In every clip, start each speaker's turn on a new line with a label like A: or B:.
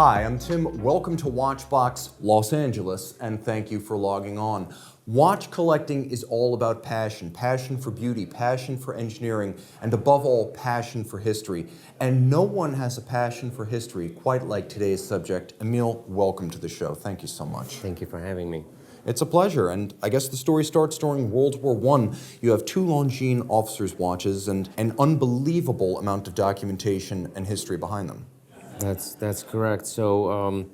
A: Hi, I'm Tim. Welcome to WatchBox Los Angeles, and thank you for logging on. Watch collecting is all about passion. Passion for beauty, passion for engineering, and above all, passion for history. And no one has a passion for history quite like today's subject. Emil, welcome to the show. Thank you so much.
B: Thank you for having me.
A: It's a pleasure, and I guess the story starts during World War I. You have two Longines officers' watches and an unbelievable amount of documentation and history behind them.
B: That's correct. So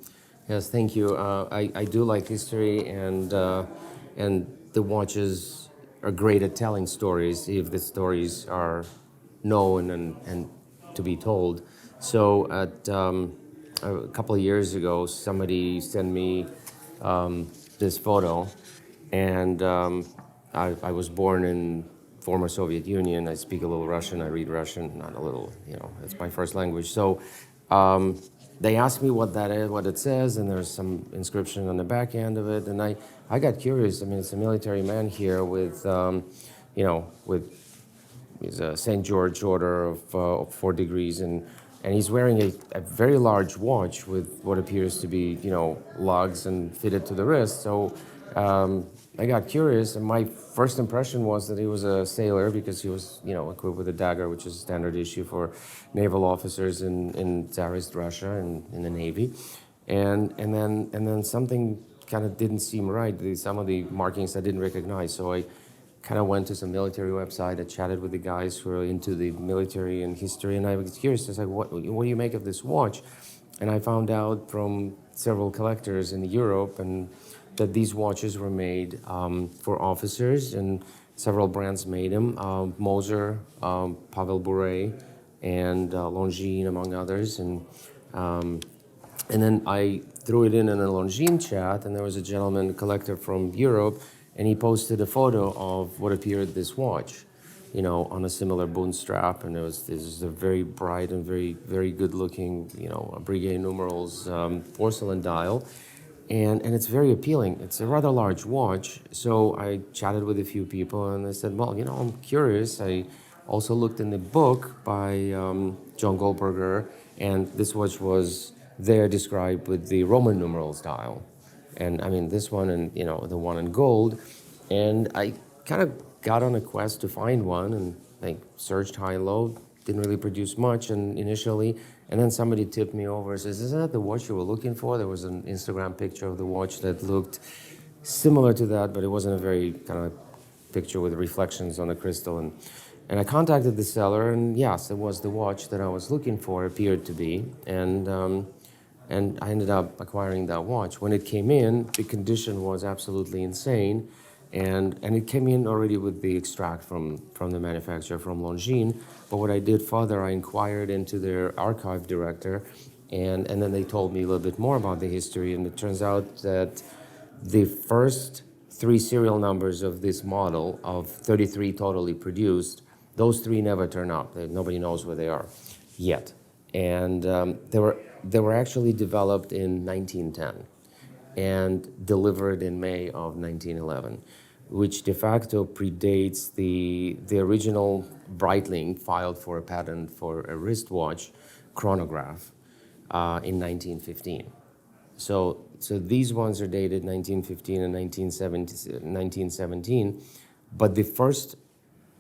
B: yes, thank you. I do like history, and the watches are great at telling stories if the stories are known and to be told. So a couple of years ago, somebody sent me this photo, and I was born in former Soviet Union. I speak a little Russian. I read Russian, not a little. It's my first language. So they asked me what that is, what it says, and there's some inscription on the back end of it. And I got curious. I mean, it's a military man here with, with his St. George Order of 4 degrees, and he's wearing a very large watch with what appears to be, lugs and fitted to the wrist. So I got curious, and my first impression was that he was a sailor because he was, equipped with a dagger, which is standard issue for naval officers in Tsarist Russia and in the Navy. And then something kind of didn't seem right. Some of the markings I didn't recognize. So I kind of went to some military website. I chatted with the guys who are into the military and history, and I was curious. I was like, what do you make of this watch? And I found out from several collectors in Europe and that these watches were made for officers, and several brands made them. Moser, Pavel Bure, and Longines, among others. And then I threw it in a Longines chat, and there was a gentleman, collector from Europe, and he posted a photo of what appeared this watch, on a similar bone strap, and this is a very bright and very, very good-looking, brigade numerals porcelain dial. And it's very appealing. It's a rather large watch. So I chatted with a few people, and they said, well, I'm curious. I also looked in the book by John Goldberger, and this watch was there described with the Roman numerals dial. And I mean, this one and, the one in gold. And I kind of got on a quest to find one, and I searched high and low, didn't really produce much initially. And then somebody tipped me over and says, isn't that the watch you were looking for? There was an Instagram picture of the watch that looked similar to that, but it wasn't a very kind of picture with reflections on the crystal. And I contacted the seller, and yes, it was the watch that I was looking for, appeared to be. And I ended up acquiring that watch. When it came in, the condition was absolutely insane. And it came in already with the extract from the manufacturer, from Longines. But what I did further, I inquired into their archive director, and then they told me a little bit more about the history. And it turns out that the first 3 serial numbers of this model, of 33 totally produced, those 3 never turn up. Nobody knows where they are yet. And they were actually developed in 1910 and delivered in May of 1911, which de facto predates the original Breitling filed for a patent for a wristwatch chronograph in 1915. So these ones are dated 1915 and 1917, but the first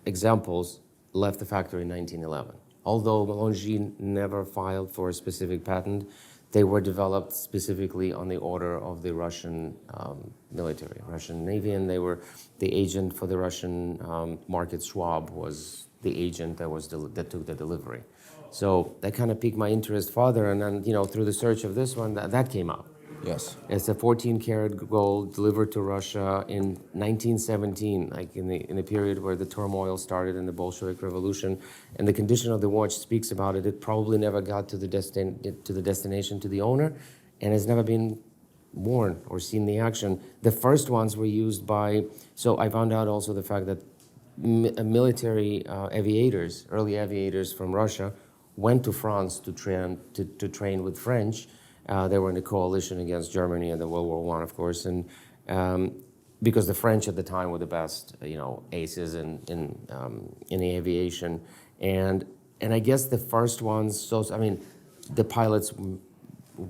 B: examples left the factory in 1911. Although Longines never filed for a specific patent, they were developed specifically on the order of the Russian military, Russian Navy, and they were the agent for the Russian market. Schwab was the agent that took the delivery. So that kind of piqued my interest further, and then through the search of this one, that came up.
A: Yes.
B: It's a 14-karat gold delivered to Russia in 1917, like in the period where the turmoil started in the Bolshevik Revolution, and the condition of the watch speaks about it. It probably never got to the destination, to the owner, and has never been worn or seen the action. The first ones were used by. So I found out also the fact that military aviators, early aviators from Russia, went to France to train with French. They were in a coalition against Germany in the World War I, of course, and because the French at the time were the best, aces in the aviation, and I guess the first ones. So I mean, the pilots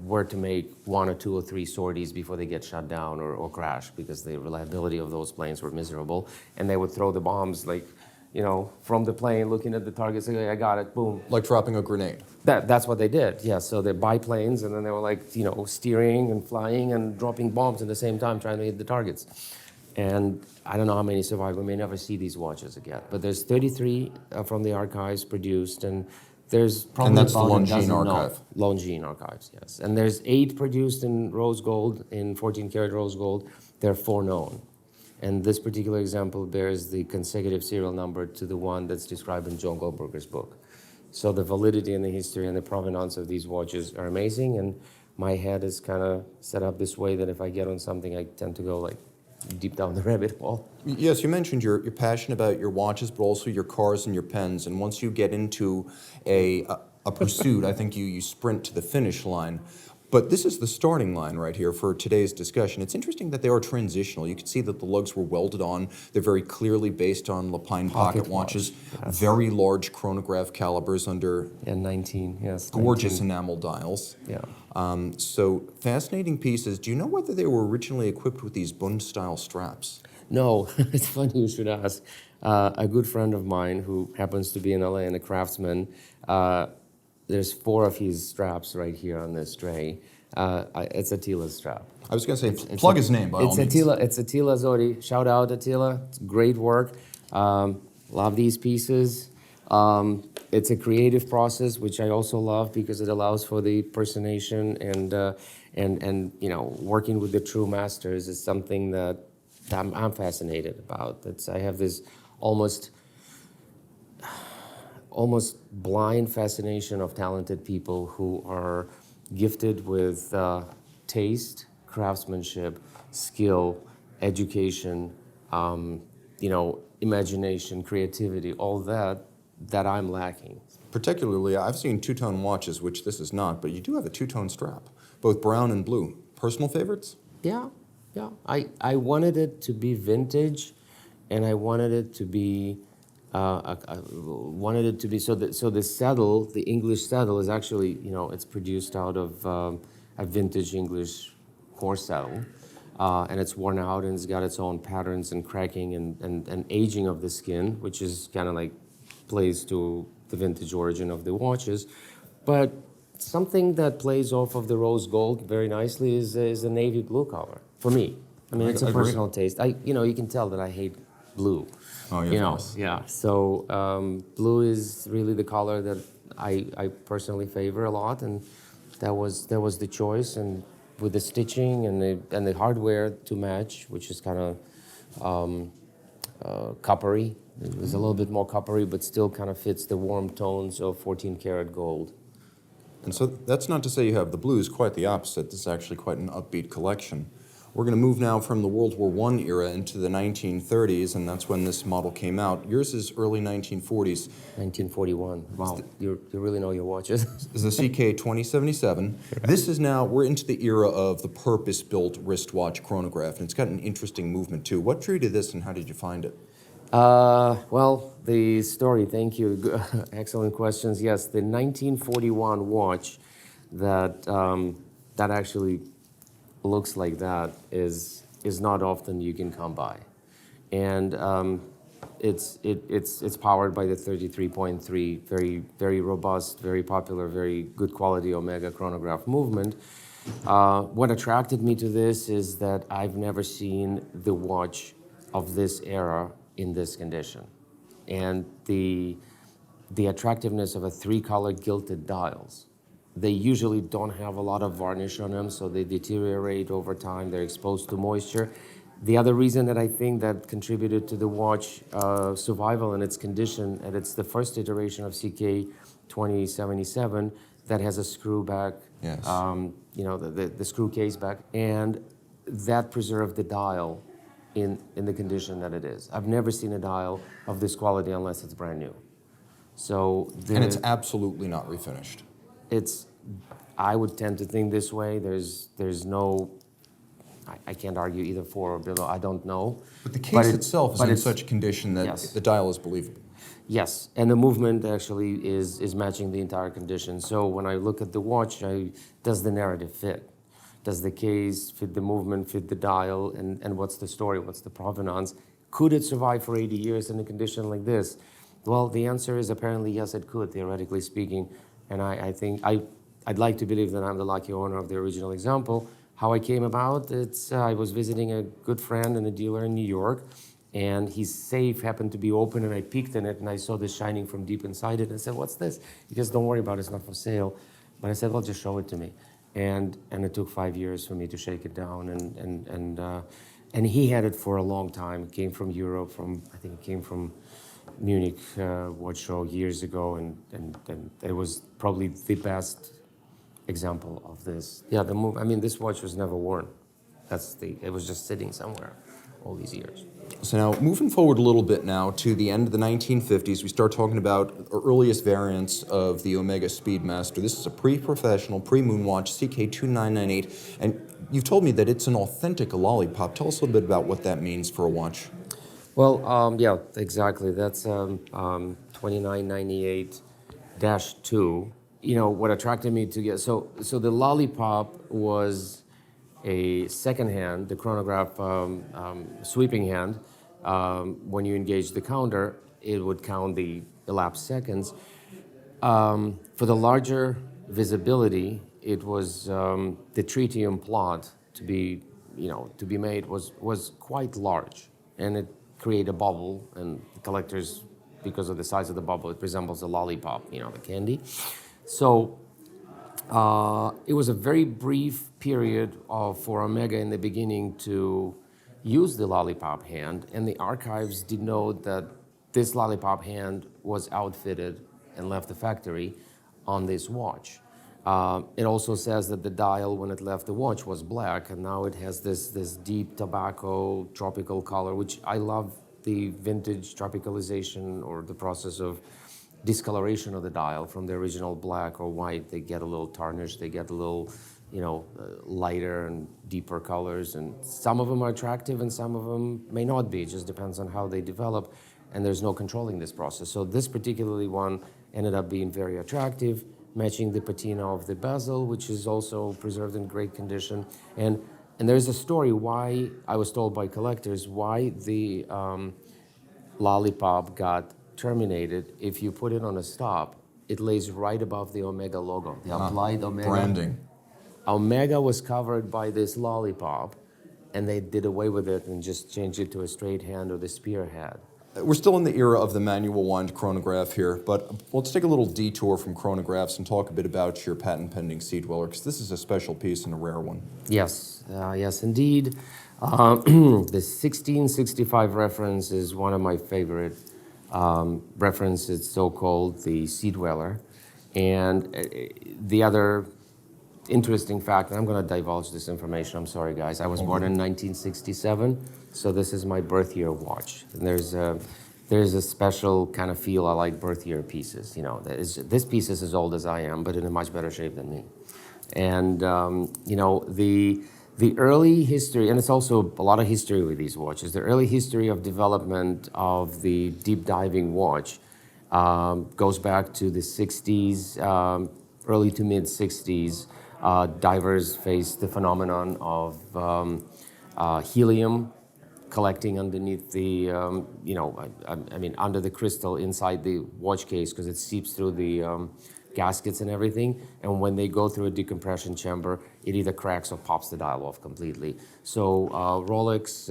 B: were to make 1 or 2 or 3 sorties before they get shut down or crash, because the reliability of those planes were miserable, and they would throw the bombs like, you know, from the plane, looking at the target, saying, "I got it," boom.
A: Like dropping a grenade.
B: That's what they did, yeah. So they biplanes, and then they were like, you know, steering and flying and dropping bombs at the same time, trying to hit the targets. And I don't know how many survived. We may never see these watches again. But there's 33 from the archives produced, and there's probably
A: And that's the
B: about a
A: Longines
B: dozen
A: archive.
B: Longines archives, yes. And there's 8 produced in rose gold, in 14 karat rose gold. There are 4 known. And this particular example bears the consecutive serial number to the one that's described in John Goldberger's book. So the validity and the history and the provenance of these watches are amazing, and my head is kind of set up this way that if I get on something, I tend to go like deep down the rabbit hole.
A: Yes, you mentioned you're passionate about your watches, but also your cars and your pens. And once you get into a pursuit, I think you sprint to the finish line. But this is the starting line right here for today's discussion. It's interesting that they are transitional. You can see that the lugs were welded on. They're very clearly based on Lapine pocket watches.
B: Yes.
A: Very large chronograph calibers under
B: 19, yes.
A: gorgeous
B: 19.
A: enamel dials.
B: Yeah.
A: So fascinating pieces. Do you know whether they were originally equipped with these Bund-style straps?
B: No, it's funny you should ask. A good friend of mine who happens to be in LA and a craftsman, there's 4 of his straps right here on this tray. It's Attila's strap.
A: I was going to say, plug his name by all means.
B: It's Attila Zodi. Shout out Attila. It's great work. Love these pieces. It's a creative process, which I also love because it allows for the personation and you know, working with the true masters is something that I'm fascinated about. I have this almost blind fascination of talented people who are gifted with taste, craftsmanship, skill, education, you know, imagination, creativity, all that I'm lacking.
A: Particularly, I've seen two-tone watches, which this is not, but you do have a two-tone strap, both brown and blue. Personal favorites?
B: Yeah. I wanted it to be vintage, and I wanted it to be so the saddle, the English saddle, is actually, you know, it's produced out of a vintage English horse saddle, and it's worn out and it's got its own patterns and cracking and aging of the skin, which is kind of like plays to the vintage origin of the watches. But something that plays off of the rose gold very nicely is a navy blue color for me. I mean, it's a personal taste. You know, you can tell that I hate blue.
A: Oh,
B: you know, yeah. So blue is really the color that I personally favor a lot, and that was the choice. And with the stitching and the hardware to match, which is kind of coppery. It was a little bit more coppery, but still kind of fits the warm tones of 14 karat gold.
A: And so that's not to say you have the blues, quite the opposite. This is actually quite an upbeat collection. We're going to move now from the World War I era into the 1930s, and that's when this model came out. Yours is early 1940s.
B: 1941. Wow, you really know your watches.
A: This is the CK 2077. This is now, we're into the era of the purpose-built wristwatch chronograph, and it's got an interesting movement too. What drew you to this, and how did you find it?
B: Well, the story, thank you. Excellent questions. Yes, the 1941 watch that actually looks like that is not often you can come by, and it's powered by the 33.3, very robust, very popular, very good quality Omega chronograph movement. What attracted me to this is that I've never seen the watch of this era in this condition, and the attractiveness of a 3-color gilded dials. They usually don't have a lot of varnish on them, so they deteriorate over time. They're exposed to moisture. The other reason that I think that contributed to the watch survival in its condition, and it's the first iteration of CK 2077 that has a screw back,
A: Yes.
B: you know, the screw case back, and that preserved the dial in the condition that it is. I've never seen a dial of this quality unless it's brand new. So
A: And it's absolutely not refinished.
B: I would tend to think this way. There's no, I can't argue either for or below. I don't know.
A: But the case itself is in such condition that
B: Yes.
A: the dial is believable.
B: Yes, and the movement actually is matching the entire condition. So when I look at the watch, does the narrative fit? Does the case fit the movement, fit the dial, and what's the story, what's the provenance? Could it survive for 80 years in a condition like this? Well, the answer is apparently yes, it could, theoretically speaking. And I think I'd like to believe that I'm the lucky owner of the original example. How I came about, I was visiting a good friend and a dealer in New York, and his safe happened to be open, and I peeked in it, and I saw this shining from deep inside it, and I said, "What's this?" He goes, "Don't worry about it, it's not for sale." But I said, "Well, just show it to me." And it took 5 years for me to shake it down, and he had it for a long time. It came from Europe, I think it came from Munich watch show years ago, and it was probably the best example of this. Yeah, I mean, this watch was never worn. It was just sitting somewhere all these years.
A: So now, moving forward a little bit now to the end of the 1950s, we start talking about earliest variants of the Omega Speedmaster. This is a pre-professional, pre-moon watch, CK2998, and you've told me that it's an authentic lollipop. Tell us a little bit about what that means for a watch.
B: Well, yeah, exactly. That's 2998-2. You know, what attracted me to get, so the lollipop was a second hand, the chronograph sweeping hand. When you engage the counter, it would count the elapsed seconds. For the larger visibility, it was the tritium plot to be made was quite large, and it created a bubble, and the collectors, because of the size of the bubble, it resembles a lollipop, the candy. So it was a very brief period for Omega in the beginning to use the lollipop hand, and the archives denote that this lollipop hand was outfitted and left the factory on this watch. It also says that the dial, when it left the watch, was black, and now it has this deep tobacco tropical color, which I love. The vintage tropicalization, or the process of discoloration of the dial from the original black or white. They get a little tarnished, they get a little lighter and deeper colors, and some of them are attractive and some of them may not be. It just depends on how they develop, and there's no controlling this process. So this particularly one ended up being very attractive, matching the patina of the bezel, which is also preserved in great condition. And there's a story why, I was told by collectors, why the lollipop got terminated. If you put it on a stop, it lays right above the Omega logo, the applied Omega.
A: Branding.
B: Omega was covered by this lollipop, and they did away with it and just changed it to a straight hand or the spearhead.
A: We're still in the era of the manual wind chronograph here, but let's take a little detour from chronographs and talk a bit about your patent-pending Sea-Dweller, because this is a special piece and a rare one.
B: Yes, yes, indeed. The 1665 reference is one of my favorite references. It's so-called the Sea-Dweller. And the other interesting fact, and I'm going to divulge this information, I'm sorry guys, I was born in 1967, so this is my birth year watch. And there's a special kind of feel. I like birth year pieces. This piece is as old as I am, but in a much better shape than me. And the early history, and it's also a lot of history with these watches, the early history of development of the deep diving watch goes back to the 60s, early to mid 60s. Divers faced the phenomenon of helium collecting underneath the, under the crystal inside the watch case, because it seeps through the gaskets and everything. And when they go through a decompression chamber, it either cracks or pops the dial off completely. So Rolex,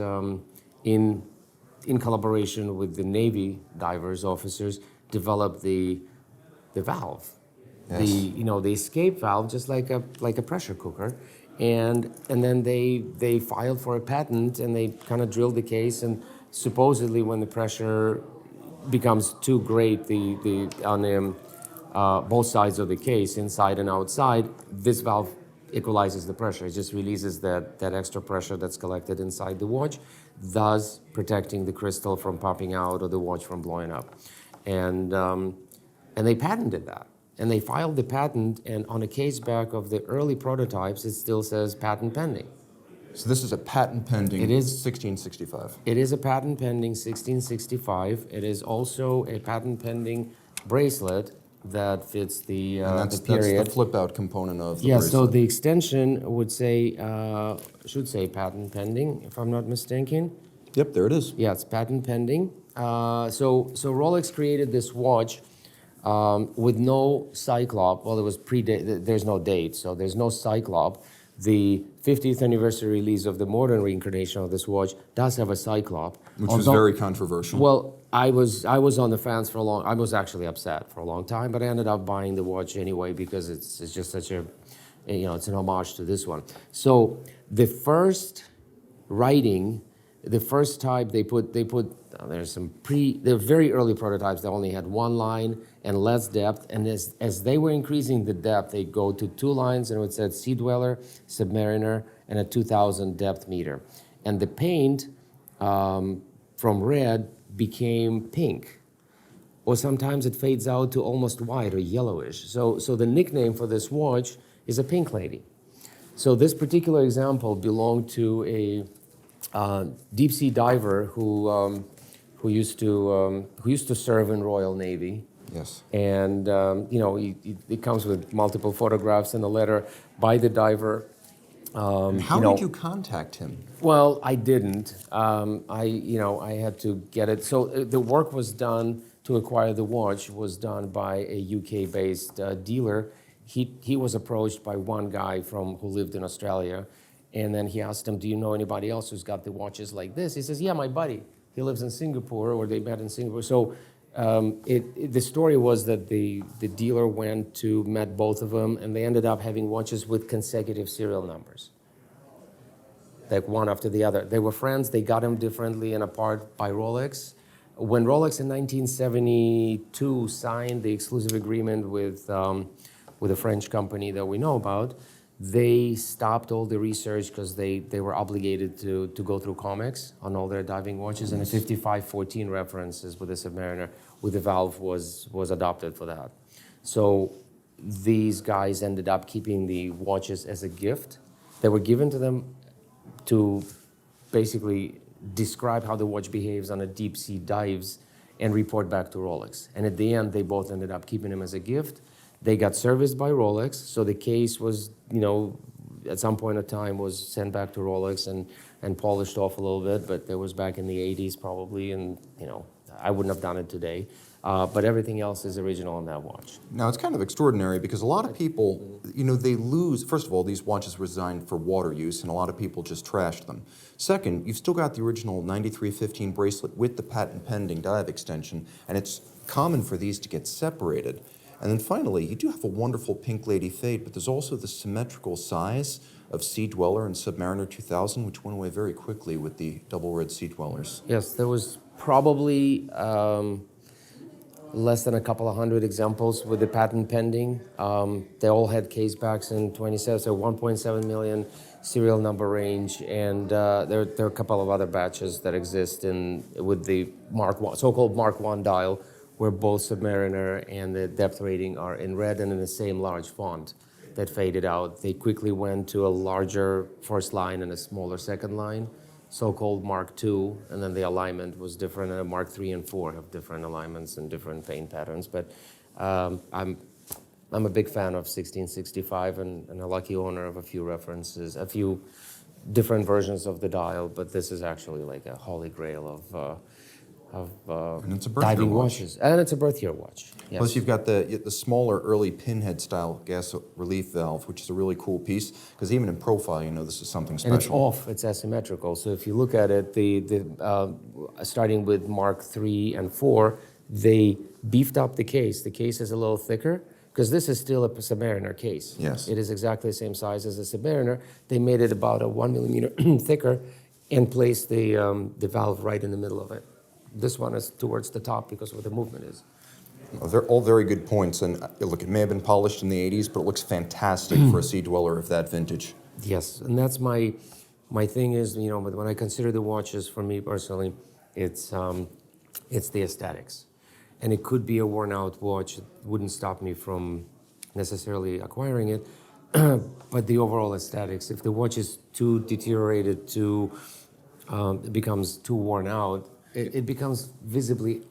B: in collaboration with the Navy divers officers, developed the valve. Yes. The escape valve, just like a pressure cooker, and then they filed for a patent, and they kind of drilled the case, and supposedly when the pressure becomes too great, on both sides of the case, inside and outside, this valve equalizes the pressure. It just releases that extra pressure that's collected inside the watch, thus protecting the crystal from popping out or the watch from blowing up, and they patented that. And they filed the patent, and on a case back of the early prototypes, it still says patent pending.
A: So this is a patent pending
B: It is.
A: 1665.
B: It is a patent pending 1665. It is also a patent pending bracelet that fits the
A: And
B: the period.
A: that's the flip out component of the
B: Yeah,
A: bracelet.
B: so the extension would say, should say patent pending, if I'm not mistaken.
A: Yep, there it is.
B: Yeah, it's patent pending. So Rolex created this watch with no cyclop. Well, it was there's no date, so there's no cyclop. The 50th anniversary release of the modern reincarnation of this watch does have a cyclop.
A: Which was very controversial.
B: Well, I was on the fence for a long. I was actually upset for a long time, but I ended up buying the watch anyway because it's just such a, it's an homage to this one. So the first writing, the first type they put there's some they're very early prototypes that only had one line and less depth, and as they were increasing the depth, they go to two lines, and it said Sea-Dweller, Submariner, and a 2000 depth meter, and the paint from red became pink, or sometimes it fades out to almost white or yellowish. So the nickname for this watch is a pink lady. So this particular example belonged to a deep sea diver who used to serve in Royal Navy.
A: Yes.
B: And it comes with multiple photographs and a letter by the diver.
A: And how did you contact him?
B: Well, I didn't. I had to get it. So the work was done to acquire the watch was done by a UK-based dealer. He was approached by one guy who lived in Australia, and then he asked him, "Do you know anybody else who's got the watches like this?" He says, "Yeah, my buddy. He lives in Singapore, or they met in Singapore." So the story was that the dealer met both of them, and they ended up having watches with consecutive serial numbers, like one after the other. They were friends. They got them differently and apart by Rolex. When Rolex in 1972 signed the exclusive agreement with a French company that we know about, they stopped all the research because they were obligated to go through comics on all their diving watches, and a 5514 references with the Submariner with the valve was adopted for that. So these guys ended up keeping the watches as a gift. They were given to them to basically describe how the watch behaves on a deep sea dives and report back to Rolex. And at the end, they both ended up keeping them as a gift. They got serviced by Rolex, so the case was, at some point of time was sent back to Rolex and polished off a little bit, but that was back in the 80s probably, and I wouldn't have done it today. But everything else is original on that watch.
A: Now, it's kind of extraordinary because a lot of people, they lose. First of all, these watches were designed for water use, and a lot of people just trashed them. Second, you've still got the original 9315 bracelet with the patent pending dive extension, and it's common for these to get separated. And then finally, you do have a wonderful Pink Lady fade, but there's also the symmetrical size of Sea-Dweller and Submariner 2000, which went away very quickly with the double red Sea-Dwellers.
B: Yes, there was probably less than a couple of hundred examples with the patent pending. They all had case backs in 27, so 1.7 million serial number range, and there are a couple of other batches that exist with the Mark 1, so-called Mark 1 dial, where both Submariner and the depth rating are in red and in the same large font that faded out. They quickly went to a larger first line and a smaller second line, so-called Mark II, and then the alignment was different, and Mark III and IV have different alignments and different paint patterns. But I'm a big fan of 1665 and a lucky owner of a few references, a few different versions of the dial, but this is actually like a holy grail of
A: And it's a birth year
B: diving
A: watch.
B: watches. And it's a birth year watch. Yes.
A: Plus, you've got the smaller early pinhead style gas relief valve, which is a really cool piece because even in profile, this is something special.
B: And it's off, it's asymmetrical. So if you look at it, starting with Mark III and IV, they beefed up the case. The case is a little thicker because this is still a Submariner case.
A: Yes.
B: It is exactly the same size as a Submariner. They made it about a 1 millimeter thicker and placed the valve right in the middle of it. This one is towards the top because of where the movement is.
A: Well, they're all very good points, and look, it may have been polished in the 80s, but it looks fantastic for a Sea-Dweller of that vintage.
B: Yes, and that's my thing is, but when I consider the watches, for me personally, it's the aesthetics. And it could be a worn out watch. It wouldn't stop me from necessarily acquiring it. but the overall aesthetics. If the watch is too deteriorated, it becomes too worn out, it becomes visibly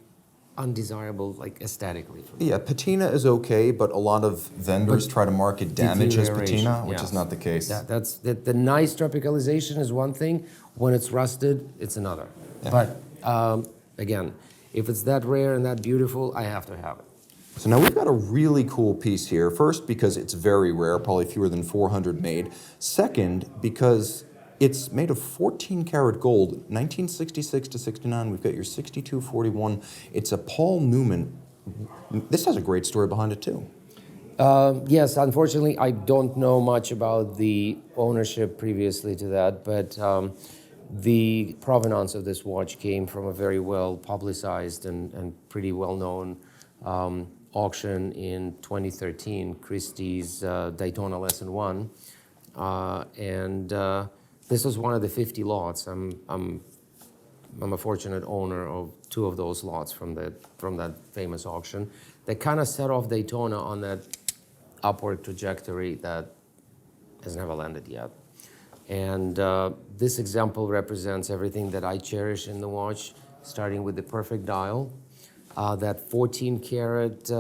B: undesirable, like aesthetically. For me.
A: Yeah, patina is okay, but a lot of vendors try to market damage as patina, which is not the case.
B: That's the nice tropicalization is one thing. When it's rusted, it's another.
A: Yeah.
B: But again, if it's that rare and that beautiful, I have to have it.
A: So now we've got a really cool piece here. First, because it's very rare, probably fewer than 400 made. Second, because it's made of 14 karat gold, 1966 to 69. We've got your 6241. It's a Paul Newman. This has a great story behind it too.
B: Yes, unfortunately, I don't know much about the ownership previously to that, but the provenance of this watch came from a very well publicized and pretty well known auction in 2013, Christie's Daytona Lesson 1. This was one of the 50 lots. I'm a fortunate owner of 2 of those lots from that famous auction. That kind of set off Daytona on that upward trajectory that has never landed yet. And this example represents everything that I cherish in the watch, starting with the perfect dial, that 14 karat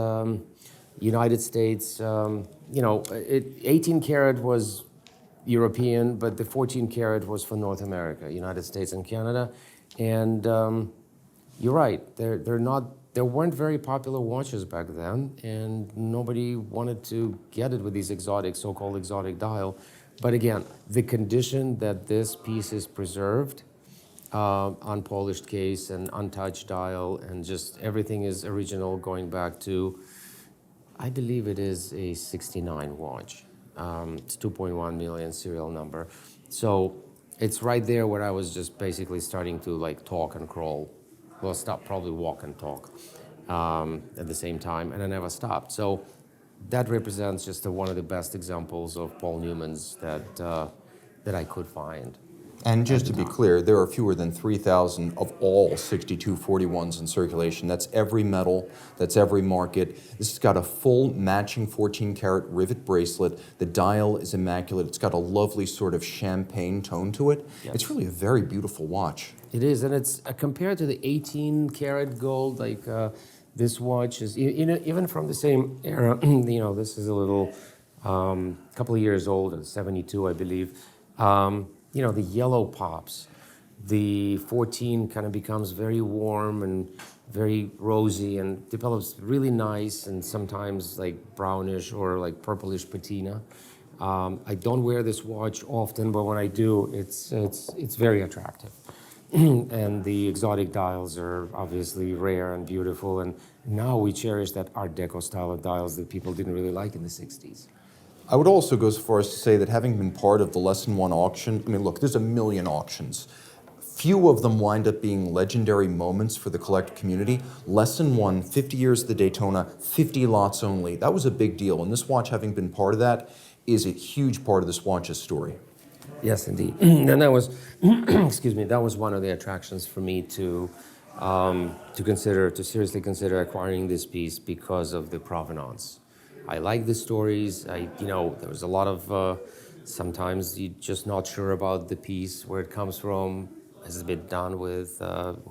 B: United States, 18 karat was European, but the 14 karat was for North America, United States and Canada. And you're right, there weren't very popular watches back then, and nobody wanted to get it with these so-called exotic dial. But again, the condition that this piece is preserved, unpolished case and untouched dial, and just everything is original going back to, I believe it is a 69 watch. It's 2.1 million serial number. So it's right there where I was just basically starting to like talk and crawl. Well, probably walk and talk at the same time, and I never stopped. So that represents just one of the best examples of Paul Newman's that I could find.
A: And just to be clear, there are fewer than 3,000 of all 6241s in circulation. That's every metal, that's every market. This has got a full matching 14 karat rivet bracelet. The dial is immaculate. It's got a lovely sort of champagne tone to it. Yes. It's really a very beautiful watch.
B: It is, and it's compared to the 18 karat gold, like this watch is, even from the same era, this is a little, couple of years old, 72, I believe. The yellow pops. The 14 kind of becomes very warm and very rosy and develops really nice and sometimes like brownish or like purplish patina. I don't wear this watch often, but when I do, it's very attractive. And the exotic dials are obviously rare and beautiful, and now we cherish that Art Deco style of dials that people didn't really like in the 60s.
A: I would also go so far as to say that having been part of the Lesson 1 auction, I mean, look, there's a million auctions. Few of them wind up being legendary moments for the collector community. Lesson 1, 50 years of the Daytona, 50 lots only. That was a big deal, and this watch, having been part of that, is a huge part of this watch's story.
B: Yes, indeed. And that was, excuse me, that was one of the attractions for me to seriously consider acquiring this piece because of the provenance. I like the stories. There was a lot of, sometimes you're just not sure about the piece, where it comes from, has it been done with,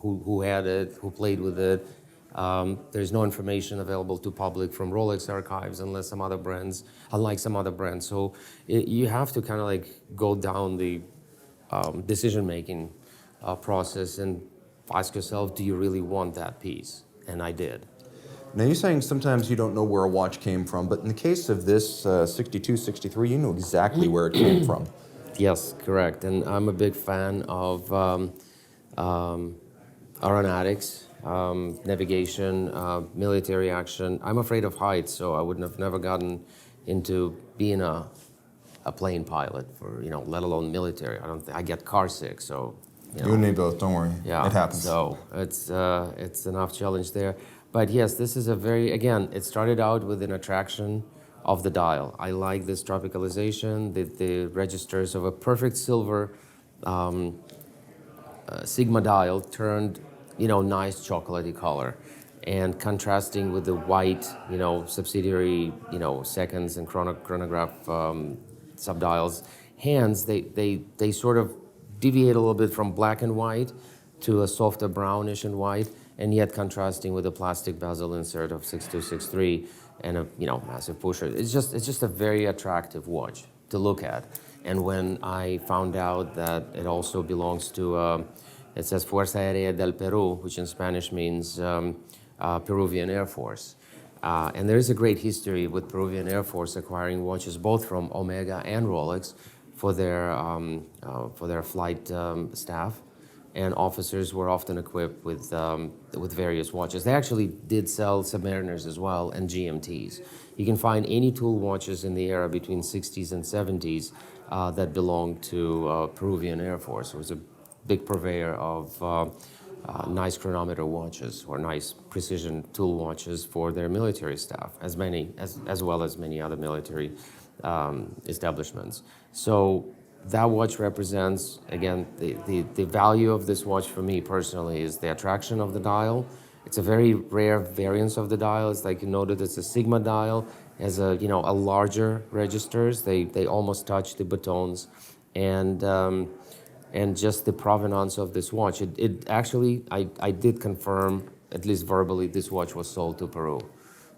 B: who had it, who played with it. There's no information available to public from Rolex archives unlike some other brands. So you have to kind of like go down the decision-making process and ask yourself, do you really want that piece? And I did.
A: Now, you're saying sometimes you don't know where a watch came from, but in the case of this 62, 63, you know exactly where it came from.
B: Yes, correct. And I'm a big fan of aeronautics, navigation, military action. I'm afraid of heights, so I would have never gotten into being a plane pilot for, let alone military. I get car sick, so.
A: You and me both, don't worry.
B: Yeah,
A: it happens.
B: So it's enough challenge there. But yes, this is it started out with an attraction of the dial. I like this tropicalization, the registers of a perfect silver Sigma dial turned, nice chocolatey color. and contrasting with the white, subsidiary, seconds and chronograph subdials hands, they sort of deviate a little bit from black and white to a softer brownish and white, and yet contrasting with a plastic bezel insert of 6263 and a massive pusher. It's just a very attractive watch to look at. And when I found out that it also belongs to, it says Fuerza Aérea del Perú, which in Spanish means Peruvian Air Force. And there is a great history with Peruvian Air Force acquiring watches both from Omega and Rolex for their flight staff, and officers were often equipped with various watches. They actually did sell Submariners as well and GMTs. You can find any tool watches in the era between 60s and 70s that belonged to Peruvian Air Force. It was a big purveyor of nice chronometer watches or nice precision tool watches for their military staff, as well as many other military establishments. So that watch represents, again, the value of this watch for me personally is the attraction of the dial. It's a very rare variance of the dial. It's like you noted, it's a Sigma dial, has a larger registers. They almost touch the batons, and just the provenance of this watch. It actually, I did confirm, at least verbally, this watch was sold to Peru.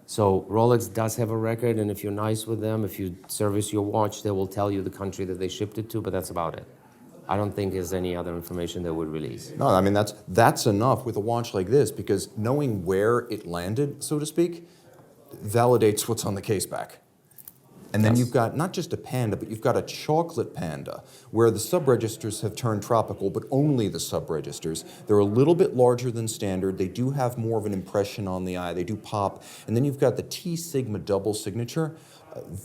B: So Rolex does have a record, and if you're nice with them, if you service your watch, they will tell you the country that they shipped it to, but that's about it. I don't think there's any other information they would release.
A: No, I mean, that's enough with a watch like this, because knowing where it landed, so to speak, validates what's on the case back. And then you've got not just a panda, but you've got a chocolate panda, where the sub-registers have turned tropical, but only the sub-registers. They're a little bit larger than standard. They do have more of an impression on the eye. They do pop. And then you've got the T Sigma double signature.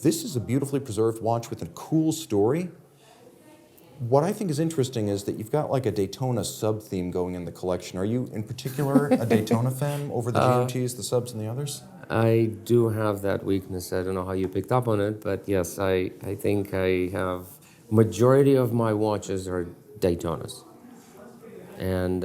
A: This is a beautifully preserved watch with a cool story. What I think is interesting is that you've got like a Daytona sub-theme going in the collection. Are you, in particular, a Daytona fan over the GMTs, the subs, and the others?
B: I do have that weakness. I don't know how you picked up on it, but yes, I think I have, majority of my watches are Daytonas. And,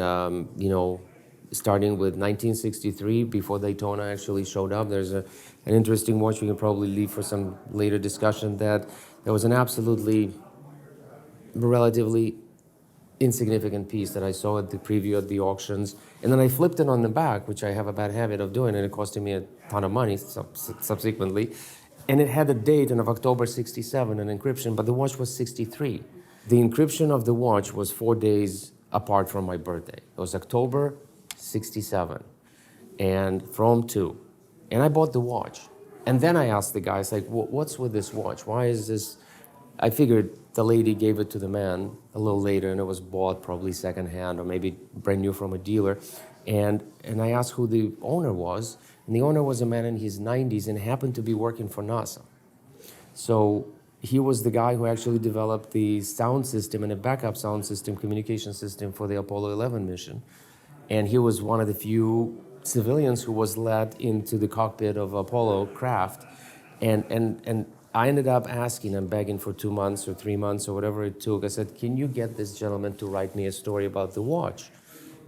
B: starting with 1963, before Daytona actually showed up, there's an interesting watch we can probably leave for some later discussion, that there was an absolutely relatively insignificant piece that I saw at the preview at the auctions, and then I flipped it on the back, which I have a bad habit of doing, and it costed me a ton of money subsequently, and it had a date of October 67, an encryption, but the watch was 63. The encryption of the watch was 4 days apart from my birthday. It was October 67 and from 2, and I bought the watch, and then I asked the guys, like, what's with this watch? Why is this? I figured the lady gave it to the man a little later, and it was bought probably secondhand or maybe brand new from a dealer. And I asked who the owner was, and the owner was a man in his 90s and happened to be working for NASA. So he was the guy who actually developed the sound system and a backup sound system, communication system for the Apollo 11 mission. And he was one of the few civilians who was let into the cockpit of Apollo craft. And I ended up asking and begging for 2 months or 3 months or whatever it took. I said, can you get this gentleman to write me a story about the watch?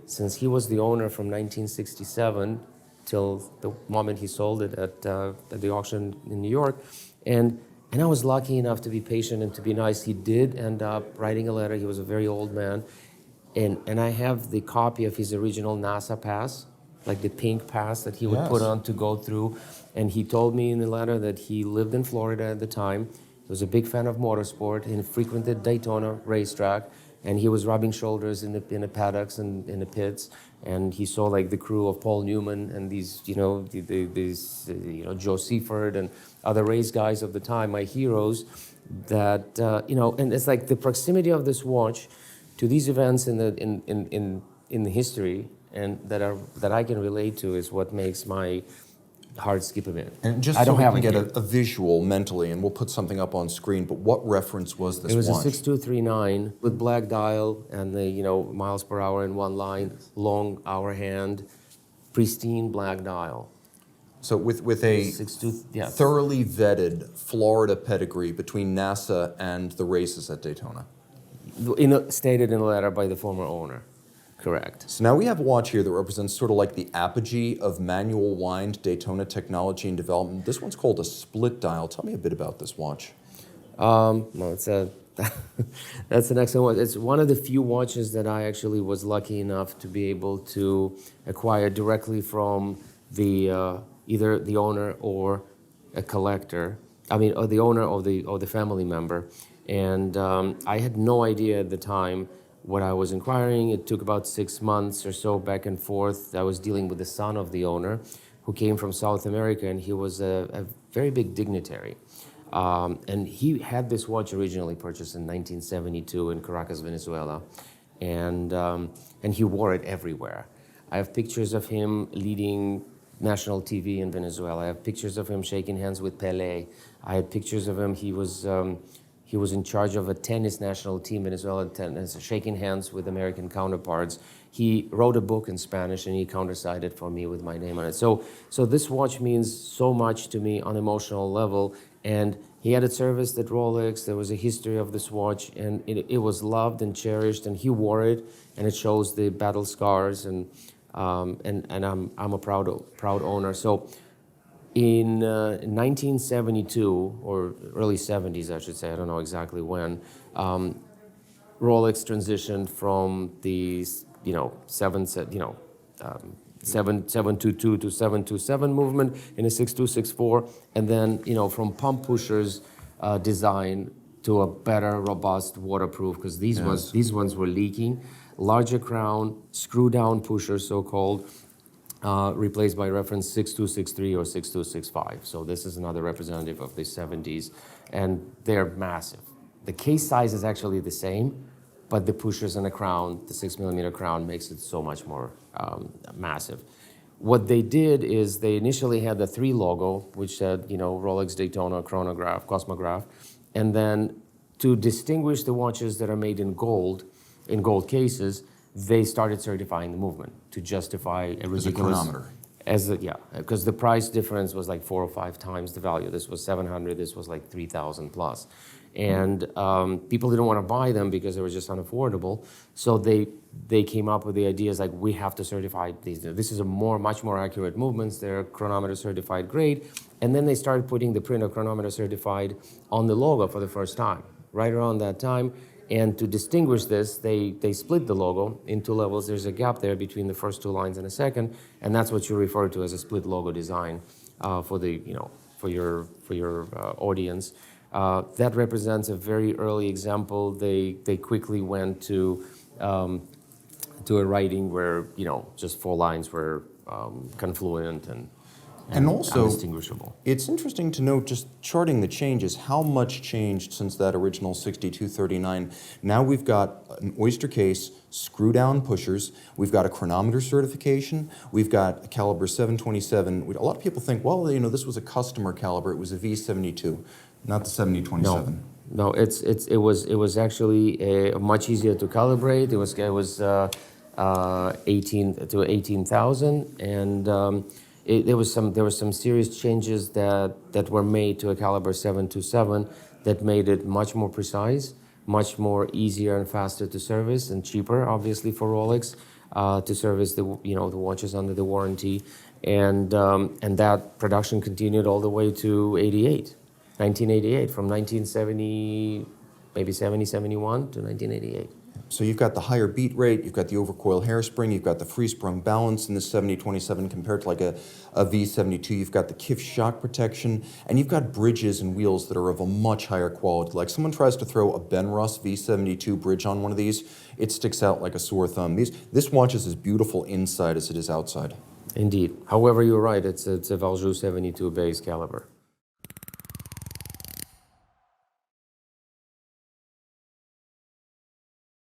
B: Since he was the owner from 1967 till the moment he sold it at the auction in New York. And I was lucky enough to be patient and to be nice. He did end up writing a letter. He was a very old man. And I have the copy of his original NASA pass, like the pink pass that he would put on to go through. And he told me in the letter that he lived in Florida at the time. He was a big fan of motorsport and frequented Daytona racetrack. And he was rubbing shoulders in the paddocks and in the pits. And he saw like the crew of Paul Newman and these, Joe Seaford and other race guys of the time, my heroes. That and it's like the proximity of this watch to these events in the history and that I can relate to is what makes my heart skip a bit.
A: And just so we can get a visual mentally, and we'll put something up on screen, but what reference was this watch?
B: It was a 6239 with black dial and the miles per hour in one line, long hour hand, pristine black dial.
A: So with a thoroughly vetted Florida pedigree between NASA and the races at Daytona.
B: Stated in a letter by the former owner. Correct.
A: So now we have a watch here that represents sort of like the apogee of manual wind Daytona technology and development. This one's called a split dial. Tell me a bit about this watch.
B: Well, it's a that's an excellent one. It's one of the few watches that I actually was lucky enough to be able to acquire directly from the either the owner or a collector. I mean, or the owner or the family member. And I had no idea at the time what I was inquiring. It took about 6 months or so back and forth. I was dealing with the son of the owner, who came from South America, and he was a very big dignitary. And he had this watch originally purchased in 1972 in Caracas, Venezuela, and he wore it everywhere. I have pictures of him leading national TV in Venezuela. I have pictures of him shaking hands with Pelé. I had pictures of him. He was in charge of a tennis national team, Venezuelan tennis, shaking hands with American counterparts. He wrote a book in Spanish and he countersigned it for me with my name on it. So this watch means so much to me on an emotional level. And he had it serviced at Rolex. There was a history of this watch, and it was loved and cherished. And he wore it, and it shows the battle scars. And I'm a proud owner. So in 1972 or early 70s, I should say, I don't know exactly when, Rolex transitioned from the 722 to 727 movement in a 6264, and then from pump pushers design to a better, robust, waterproof, because these ones were leaking. Larger crown, screw down pusher, so-called, replaced by reference 6263 or 6265. So this is another representative of the 70s, and they're massive. The case size is actually the same, but the pushers and the crown, the 6mm crown, makes it so much more massive. What they did is they initially had the 3 logo, which said, Rolex Daytona, chronograph, cosmograph, and then to distinguish the watches that are made in gold cases, they started certifying the movement to justify a ridiculous...
A: As a chronometer.
B: Because the price difference was like 4 or 5 times the value. This was 700, this was like 3,000 plus. And people didn't want to buy them because they were just unaffordable. So they came up with the ideas like, we have to certify these. This is much more accurate movements. They're chronometer certified grade. And then they started putting the print of chronometer certified on the logo for the first time, right around that time. And to distinguish this, they split the logo in 2 levels. There's a gap there between the first 2 lines and a second, and that's what you refer to as a split logo design for your audience. That represents a very early example. They quickly went to a writing where just 4 lines were confluent and
A: also
B: undistinguishable.
A: It's interesting to note, just charting the changes, how much changed since that original 6239. Now we've got an oyster case, screw down pushers, we've got a chronometer certification, we've got a caliber 727. A lot of people think, well, this was a customer caliber, it was a V72, not the 7027.
B: No, it was actually much easier to calibrate. It was 18,000, and there were some serious changes that were made to a caliber 727 that made it much more precise, much more easier and faster to service, and cheaper, obviously, for Rolex to service the watches under the warranty, and that production continued all the way to 1988, from 1970, maybe 71 to 1988.
A: So you've got the higher beat rate, you've got the overcoil hairspring, you've got the free sprung balance in the 7027 compared to like a V72. You've got the KIF shock protection, and you've got bridges and wheels that are of a much higher quality. Like someone tries to throw a Benrus V72 bridge on one of these, it sticks out like a sore thumb. This watch is as beautiful inside as it is outside.
B: Indeed. However, you're right, it's a Valjoux 72 base caliber.